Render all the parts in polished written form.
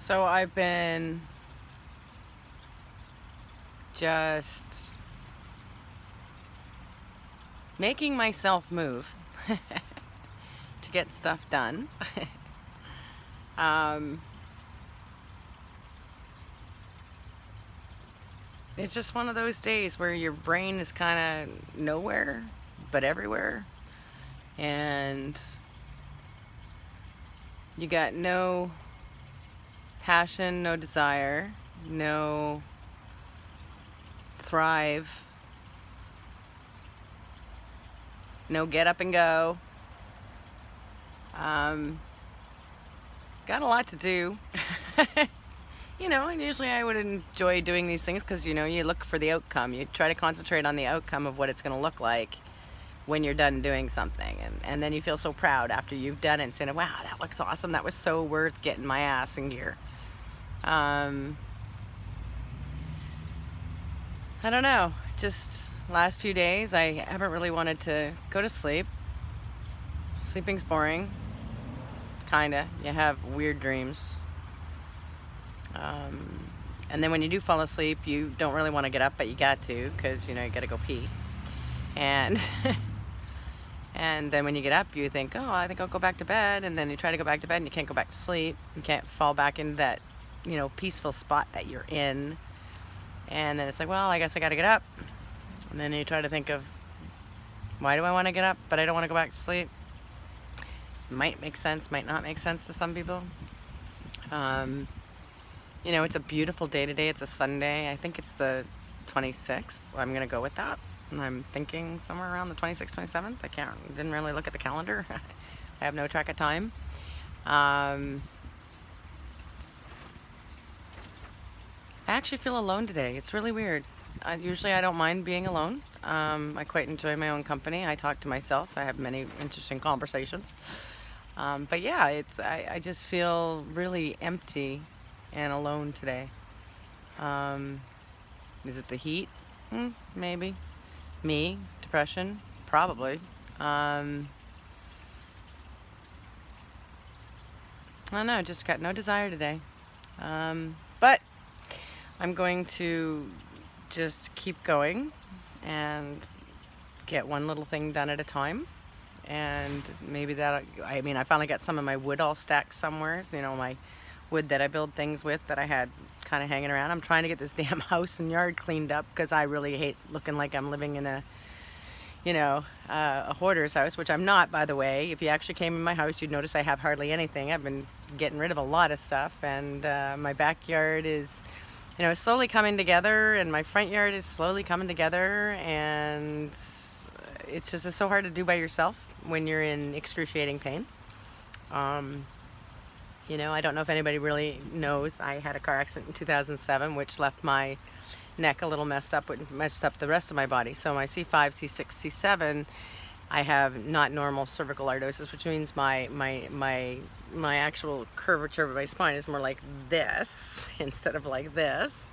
So I've been just making myself move to get stuff done. um, it's just one of those days where your brain is kind of nowhere but everywhere, and you got no passion, no desire, no thrive, no get up and go. Got a lot to do. And usually I would enjoy doing these things because, you look for the outcome. You try to concentrate on the outcome of what it's going to look like when you're done doing something. And then you feel so proud after you've done it and saying, wow, that looks awesome. That was so worth getting my ass in gear. I don't know. Just last few days, I haven't really wanted to go to sleep. Sleeping's boring. Kinda. You have weird dreams. And then when you do fall asleep, you don't really want to get up, but you got to, because, you got to go pee. And and then when you get up, you think, oh, I think I'll go back to bed. And then you try to go back to bed and you can't go back to sleep. You can't fall back into that, peaceful spot that you're in. And then it's like, well, I guess I got to get up. And then you try to think of, why do I want to get up, but I don't want to go back to sleep? Might make sense, might not make sense to some people. It's a beautiful day today. It's a Sunday. I think it's the 26th. I'm going to go with that. And I'm thinking somewhere around the 26th, 27th. Didn't really look at the calendar. I have no track of time. I actually feel alone today. It's really weird. Usually I don't mind being alone. I quite enjoy my own company. I talk to myself. I have many interesting conversations. But yeah, I just feel really empty and alone today. Is it the heat? Maybe. Me? Depression? Probably. I don't know, just got no desire today. But I'm going to just keep going and get one little thing done at a time. And maybe I finally got some of my wood all stacked somewhere. So, my wood that I build things with that I had kind of hanging around. I'm trying to get this damn house and yard cleaned up because I really hate looking like I'm living in a hoarder's house, which I'm not, by the way. If you actually came in my house, you'd notice I have hardly anything. I've been getting rid of a lot of stuff, and my backyard is, slowly coming together, and my front yard is slowly coming together, and it's so hard to do by yourself when you're in excruciating pain. I don't know if anybody really knows, I had a car accident in 2007, which left my neck a little messed up the rest of my body. So my C5, C6, C7, I have not normal cervical lordosis, which means my actual curvature of my spine is more like this instead of like this.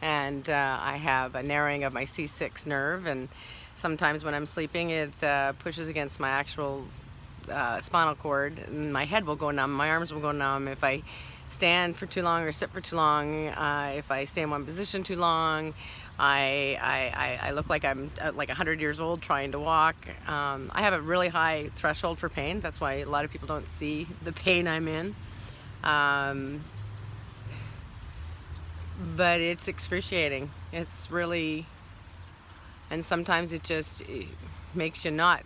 And I have a narrowing of my C6 nerve, and sometimes when I'm sleeping, it pushes against my actual spinal cord, and my head will go numb, my arms will go numb if I stand for too long or sit for too long. If I stay in one position too long, I look like I'm like 100 years old trying to walk. I have a really high threshold for pain. That's why a lot of people don't see the pain I'm in. But it's excruciating. It's really, and sometimes it makes you not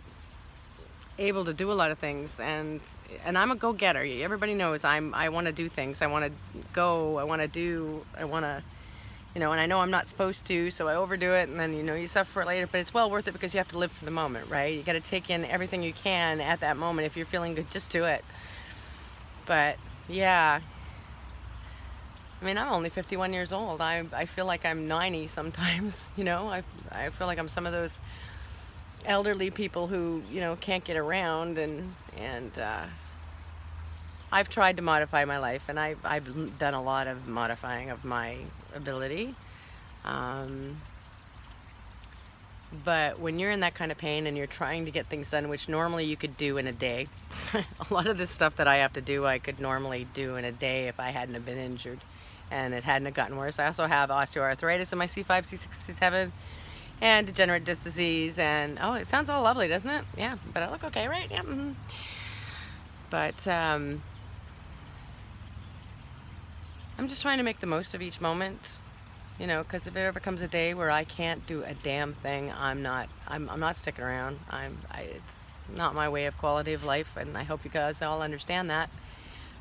able to do a lot of things, and I'm a go-getter. Everybody knows I want to do things. I want to go. I want to do. I want to, and I know I'm not supposed to, so I overdo it, and then you suffer for it later. But it's well worth it because you have to live for the moment, right? You got to take in everything you can at that moment. If you're feeling good, just do it. But yeah, I'm only 51 years old. I feel like I'm 90 sometimes. I feel like I'm some of those elderly people who can't get around, and I've tried to modify my life, and I've done a lot of modifying of my ability, But when you're in that kind of pain and you're trying to get things done, which normally you could do in a day, a lot of this stuff that I have to do, I could normally do in a day if I hadn't have been injured and it hadn't have gotten worse. I also have osteoarthritis in my C5, C6, C7, and degenerate disc disease. And oh, it sounds all lovely, doesn't it? Yeah, but I look okay, right? Yeah. Mm-hmm. But I'm just trying to make the most of each moment. You know, because if it ever comes a day where I can't do a damn thing, I'm not sticking around. It's not my way of quality of life, and I hope you guys all understand that.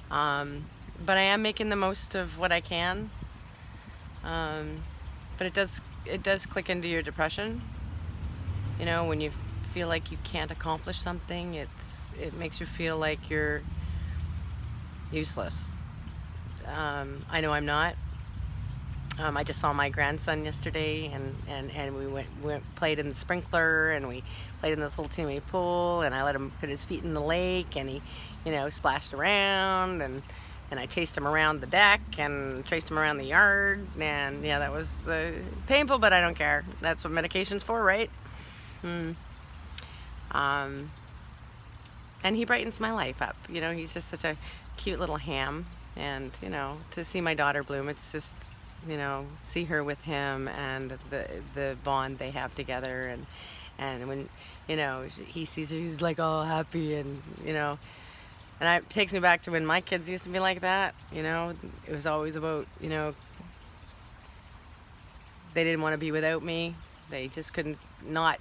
But I am making the most of what I can. But it does click into your depression. You know, when you feel like you can't accomplish something, it makes you feel like you're useless. I know I'm not. I just saw my grandson yesterday, and we played in the sprinkler, and we played in this little teeny pool, and I let him put his feet in the lake, and he, you know, splashed around, and I chased him around the deck and chased him around the yard, and yeah, that was painful, but I don't care. That's what medication's for, right? And he brightens my life up. You know, he's just such a cute little ham, and you know, to see my daughter bloom, it's just, you know, see her with him and the bond they have together, and when, you know, he sees her, he's like all happy, and you know, and it takes me back to when my kids used to be like that. You know, it was always about, you know, they didn't want to be without me, they just couldn't not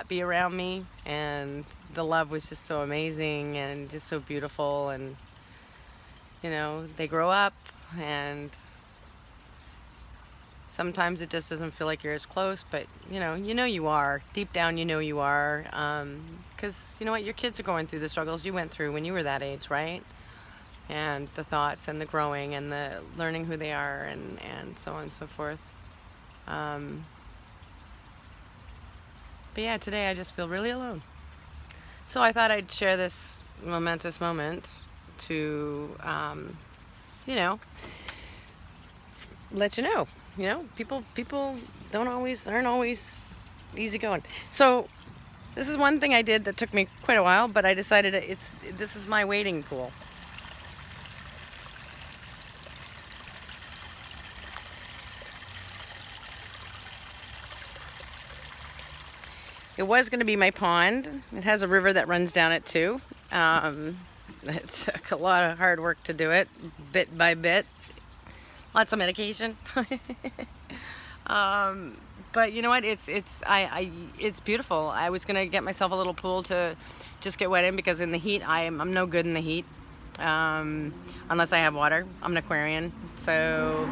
be around me, and the love was just so amazing and just so beautiful. And you know, they grow up, and sometimes it just doesn't feel like you're as close, but you know you are. Deep down, you know you are. Because you know what? Your kids are going through the struggles you went through when you were that age, right? And the thoughts and the growing and the learning who they are, and so on and so forth. But yeah, today I just feel really alone. So I thought I'd share this momentous moment to, you know, let you know. You know, people aren't always easy going. So this is one thing I did that took me quite a while, but I decided this is my wading pool. It was going to be my pond. It has a river that runs down it too. It took a lot of hard work to do it, bit by bit. Lots of medication. But you know what? It's beautiful. I was gonna get myself a little pool to just get wet in, because in the heat, I'm no good in the heat, unless I have water. I'm an Aquarian, so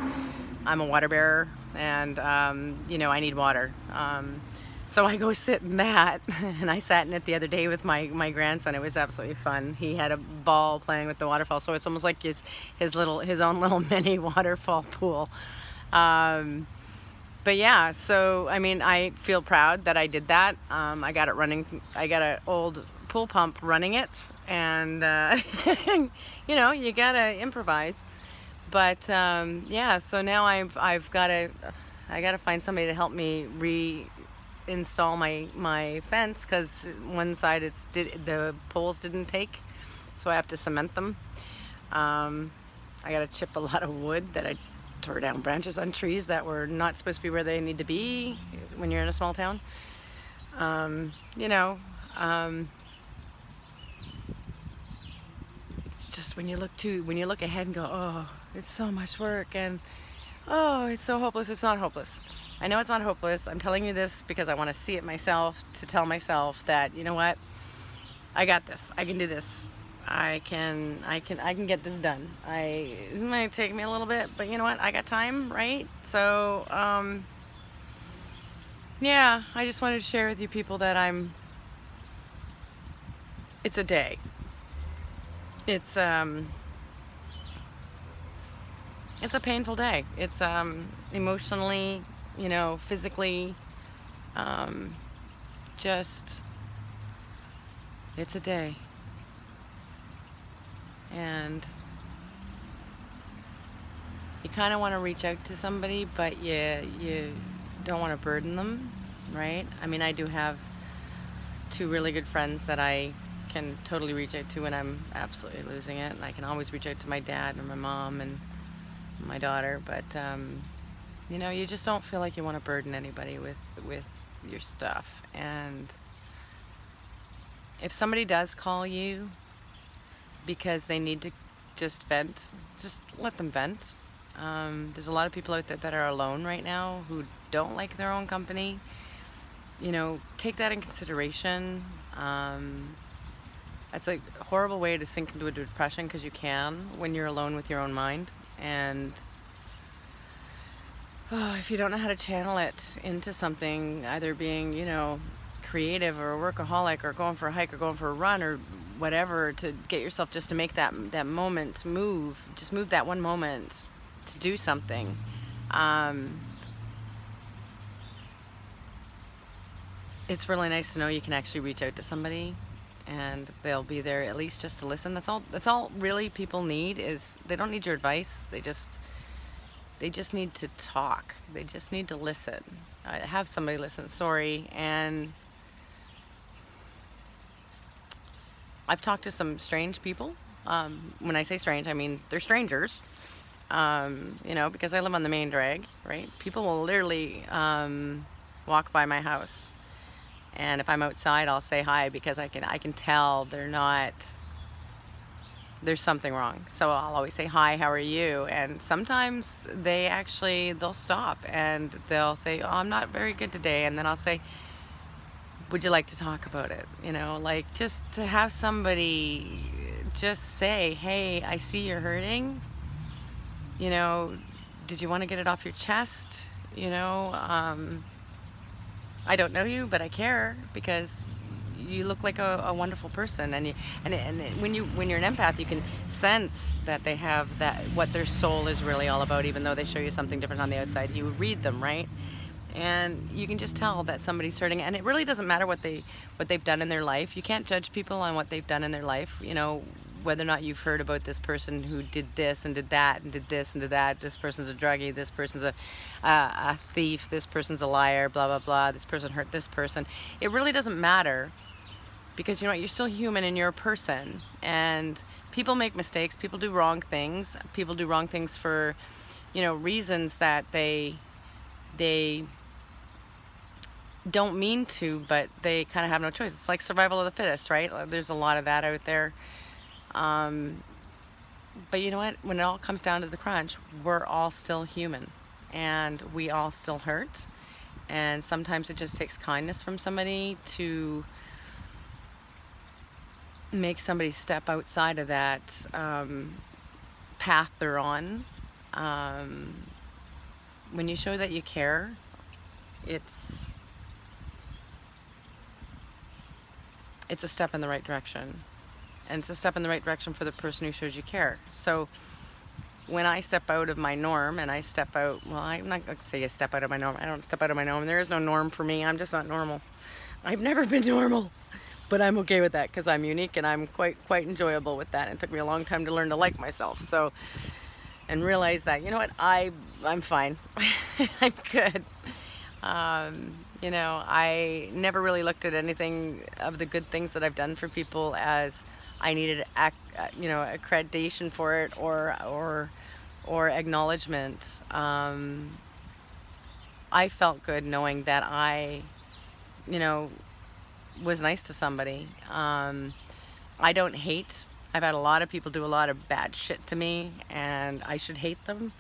I'm a water bearer, and you know, I need water. So I go sit in that, and I sat in it the other day with my grandson. It was absolutely fun. He had a ball playing with the waterfall, so it's almost like his own little mini waterfall pool. But yeah, so I mean, I feel proud that I did that. I got it running. I got an old pool pump running it, and you know, you gotta improvise. But yeah, so now I've got to find somebody to help me install my fence, because one side the poles didn't take, so I have to cement them. I gotta chip a lot of wood that I tore down branches on trees that were not supposed to be where they need to be when you're in a small town. You know, it's just when you look ahead and go, oh, it's so much work, and oh, it's so hopeless. It's not hopeless. I know it's not hopeless. I'm telling you this because I want to see it myself, to tell myself that, you know what, I got this. I can do this. I can get this done. It might take me a little bit, but you know what? I got time, right? So, yeah, I just wanted to share with you people that it's a day. It's a painful day. It's emotionally, you know, physically, it's a day. And you kind of want to reach out to somebody, but you don't want to burden them. right? I mean, I do have two really good friends that I can totally reach out to when I'm absolutely losing it, and I can always reach out to my dad or my mom and my daughter. But you know, you just don't feel like you want to burden anybody with your stuff. And if somebody does call you because they need to just vent, just let them vent. There's a lot of people out there that are alone right now who don't like their own company. You know, take that in consideration. It's a horrible way to sink into a depression, because you can when you're alone with your own mind. And if you don't know how to channel it into something, either being, you know, creative or a workaholic or going for a hike or going for a run or whatever, to get yourself just to make that moment move, just move that one moment to do something. It's really nice to know you can actually reach out to somebody and they'll be there at least just to listen. That's all really people need. Is they don't need your advice. They just need to talk. They just need to listen. Have somebody listen. Sorry. And I've talked to some strange people. When I say strange, I mean they're strangers. You know, because I live on the main drag, right? People will literally walk by my house, and if I'm outside, I'll say hi, because I can tell there's something wrong. So I'll always say hi, how are you? And sometimes they'll stop and they'll say, oh, I'm not very good today. And then I'll say, would you like to talk about it? You know, like, just to have somebody just say, hey, I see you're hurting. You know, did you want to get it off your chest? You know, I don't know you, but I care, because you look like a wonderful person. And when you're an empath, you can sense that they have what their soul is really all about, even though they show you something different on the outside. You read them, right? And you can just tell that somebody's hurting. And it really doesn't matter what they've done in their life. You can't judge people on what they've done in their life. You know, whether or not you've heard about this person who did this and did that and did this and did that. This person's a druggie. This person's a thief. This person's a liar. Blah blah blah. This person hurt this person. It really doesn't matter, because you know what? You're still human and you're a person. And people make mistakes. People do wrong things. People do wrong things for, you know, reasons that they don't mean to, but they kind of have no choice. It's like survival of the fittest, right? There's a lot of that out there. But you know what? When it all comes down to the crunch, we're all still human, and we all still hurt. And sometimes it just takes kindness from somebody to make somebody step outside of that path they're on. When you show that you care, it's a step in the right direction. And it's a step in the right direction for the person who shows you care. So when I step out of my norm, and I step out, well, I'm not going to say I step out of my norm. I don't step out of my norm. There is no norm for me. I'm just not normal. I've never been normal. But I'm okay with that, because I'm unique and I'm quite enjoyable with that. It took me a long time to learn to like myself. So, and realize that, you know what, I'm fine. I'm good. You know, I never really looked at anything of the good things that I've done for people as I needed, you know, accreditation for it or acknowledgement. I felt good knowing that I, you know, was nice to somebody. I don't hate. I've had a lot of people do a lot of bad shit to me, and I should hate them.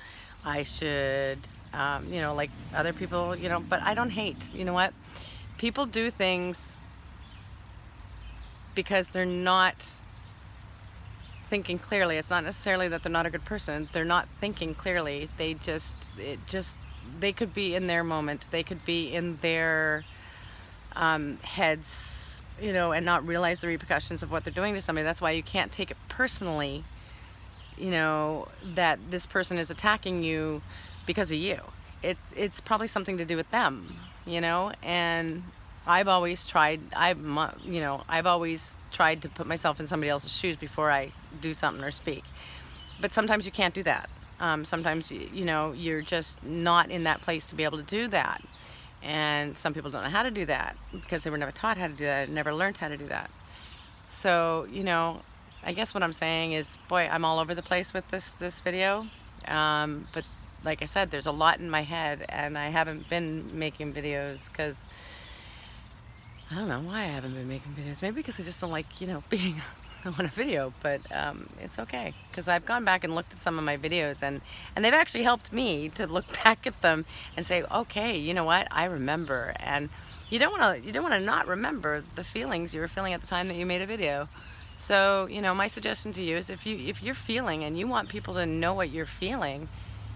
I should, you know, like other people, you know, but I don't hate. You know what? People do things because they're not thinking clearly. It's not necessarily that they're not a good person. They're not thinking clearly. They they could be in their moment. They could be in their heads, you know, and not realize the repercussions of what they're doing to somebody. That's why you can't take it personally, you know, that this person is attacking you because of you. It's probably something to do with them, you know. And I've always tried to put myself in somebody else's shoes before I do something or speak. But sometimes you can't do that. Sometimes, you know, you're just not in that place to be able to do that. And some people don't know how to do that because they were never taught how to do that, never learned how to do that. So, you know, I guess what I'm saying is, boy, I'm all over the place with this video. But like I said, there's a lot in my head, and I haven't been making videos because I don't know why I haven't been making videos. Maybe because I just don't like, you know, being on a video, but it's okay because I've gone back and looked at some of my videos, and they've actually helped me to look back at them and say, okay, you know what, I remember. And you don't want to not remember the feelings you were feeling at the time that you made a video. So, you know, my suggestion to you is if you're feeling and you want people to know what you're feeling,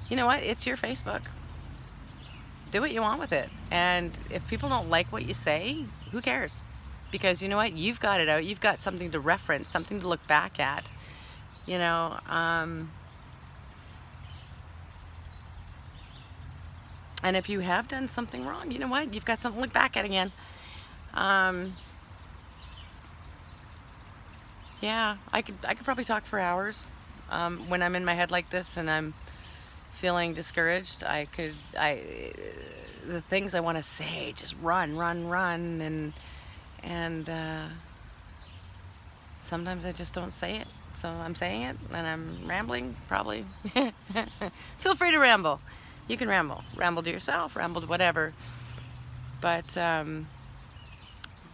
you know what, it's your Facebook. Do what you want with it. And if people don't like what you say, who cares? Because you know what, you've got it out, you've got something to reference, something to look back at, you know. And if you have done something wrong, you know what, you've got something to look back at again. Yeah, I could probably talk for hours. When I'm in my head like this and I'm feeling discouraged, the things I want to say just run, and sometimes I just don't say it. So I'm saying it and I'm rambling, probably. Feel free to ramble. You can ramble to yourself, ramble to whatever. But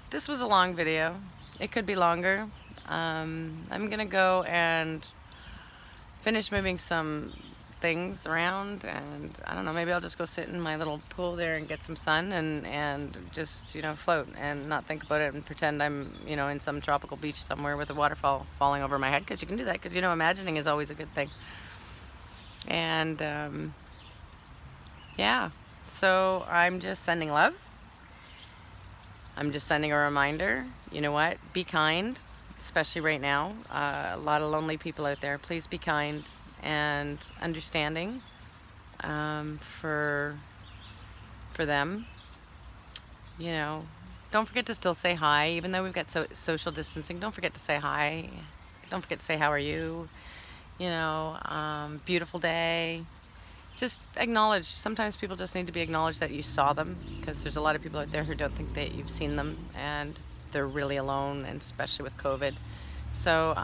this was a long video. It could be longer. I'm gonna go and finish moving some things around, and I don't know, maybe I'll just go sit in my little pool there and get some sun and just, you know, float and not think about it and pretend I'm, you know, in some tropical beach somewhere with a waterfall falling over my head, because you can do that, because, you know, imagining is always a good thing. And yeah, so I'm just sending love. I'm just sending a reminder, you know what, be kind, especially right now. A lot of lonely people out there. Please be kind and understanding for them. You know, don't forget to still say hi, even though we've got social distancing. Don't forget to say hi. Don't forget to say how are you. You know, beautiful day. Just acknowledge. Sometimes people just need to be acknowledged that you saw them, because there's a lot of people out there who don't think that you've seen them, and they're really alone, and especially with COVID. So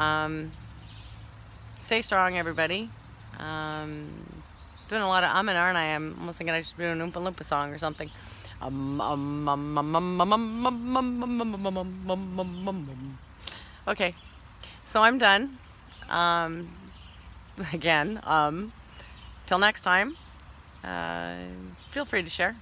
stay strong, everybody. Doing a lot of and aren't I? I'm almost thinking I should do an Oompa Loompa song or something. Okay, so I'm done. Again, till next time, feel free to share.